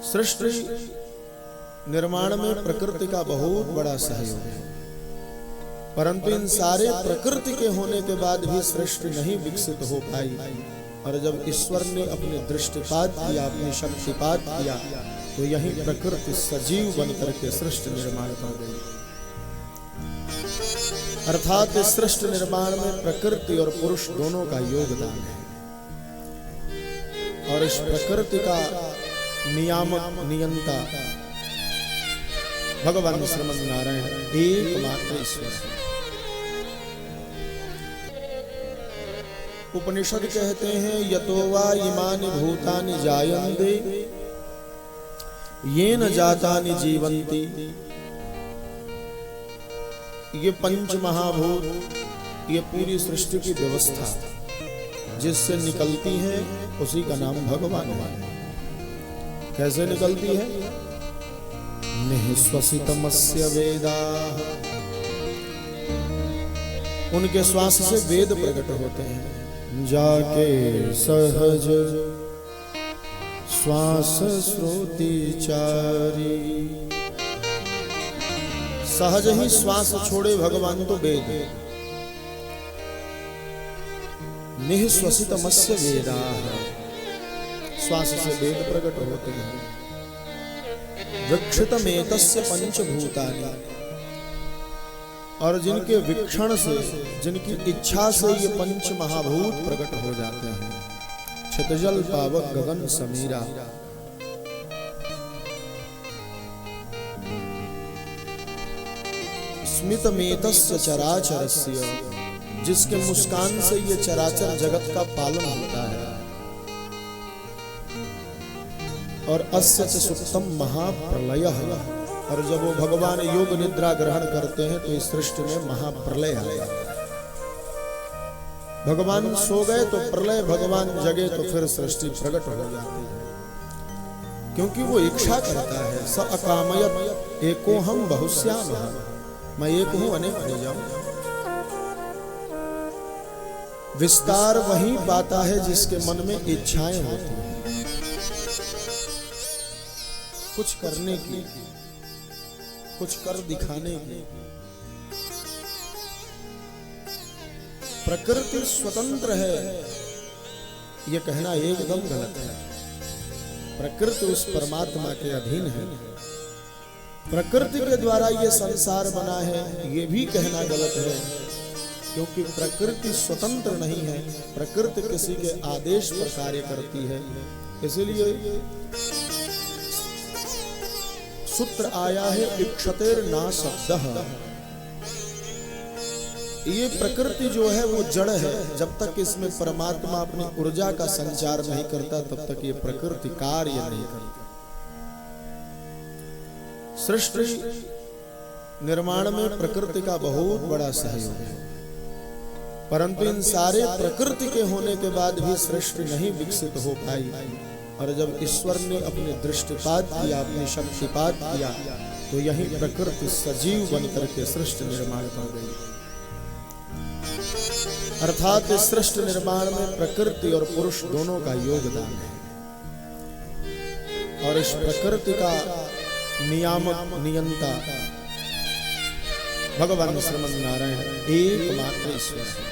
सृष्टि निर्माण में प्रकृति का बहुत बड़ा सहयोग है, परंतु इन सारे प्रकृति के होने के बाद भी सृष्टि नहीं विकसित हो पाई। और जब ईश्वर ने अपने दृष्टिपात किया, अपनी शक्तिपात किया, तो यही प्रकृति सजीव बनकर के सृष्टि निर्माण कर गई। अर्थात इस सृष्टि निर्माण में प्रकृति और पुरुष दोनों का योगदान है। और इस प्रकृति का नियामक नियंता भगवान श्रीमन नारायण एकमात्र ईश्वर है। उपनिषद कहते हैं यतो वा इमानि भूतानि जायन्ते येन जातानि जीवन्ति। ये पंच महाभूत, ये पूरी सृष्टि की व्यवस्था जिससे निकलती है उसी का नाम भगवान है। कैसे निकलती है? निःश्वसितमस्य वेदाः, उनके श्वास से वेद प्रकट होते हैं। जाके सहज श्वास श्रुति चारी, सहज ही श्वास छोड़े भगवान तो वेद। निःश्वसितमस्य वेदाः, श्वास से वेद प्रकट होते हैं। वीक्षितमेतस्य पंचभूतानि, और जिनके वीक्षण से, जिनकी इच्छा से ये पंच महाभूत प्रकट हो जाते हैं। क्षितिजल पावक गगन समीरा, स्मितमेतस्य चराचरस्य, जिसके मुस्कान से ये चराचर जगत का पालन होता है। और अस्य च सुप्तम महाप्रलयः, और जब वो भगवान योग निद्रा ग्रहण करते हैं तो इस सृष्टि में महाप्रलय आया। भगवान सो गए तो प्रलय, भगवान जगे तो फिर सृष्टि प्रकट हो जाती है। क्योंकि वो इच्छा करता है, स अकामयत एको हम बहुश्याम, मैं एक हूं अनेक हो जाऊं। विस्तार वही पाता है जिसके मन में इच्छाएं होती हैं कुछ करने की, कुछ कर दिखाने की। प्रकृति स्वतंत्र है यह कहना एकदम गलत है। प्रकृति उस परमात्मा के अधीन है। प्रकृति के द्वारा यह संसार बना है यह भी कहना गलत है, क्योंकि प्रकृति स्वतंत्र नहीं है। प्रकृति किसी के आदेश पर कार्य करती है। इसलिए सूत्र आया है इक्षतेर ना शब्दः। ये प्रकृति जो है वो जड़ है। जब तक इसमें परमात्मा अपनी ऊर्जा का संचार नहीं करता तब तक ये प्रकृति कार्य नहीं करती। सृष्टि निर्माण में प्रकृति का बहुत बड़ा सहयोग है, परंतु इन सारे प्रकृति के होने के बाद भी सृष्टि नहीं विकसित हो पाई। और जब ईश्वर ने अपने दृष्टिपात किया, अपनी शक्तिपात किया, तो यही प्रकृति सजीव बनकर के सृष्टि निर्माण कर गई। अर्थात इस सृष्टि निर्माण में प्रकृति और पुरुष दोनों का योगदान है। और इस प्रकृति का नियामक नियंता भगवान श्रीमन नारायण एकमात्र ईश्वर है।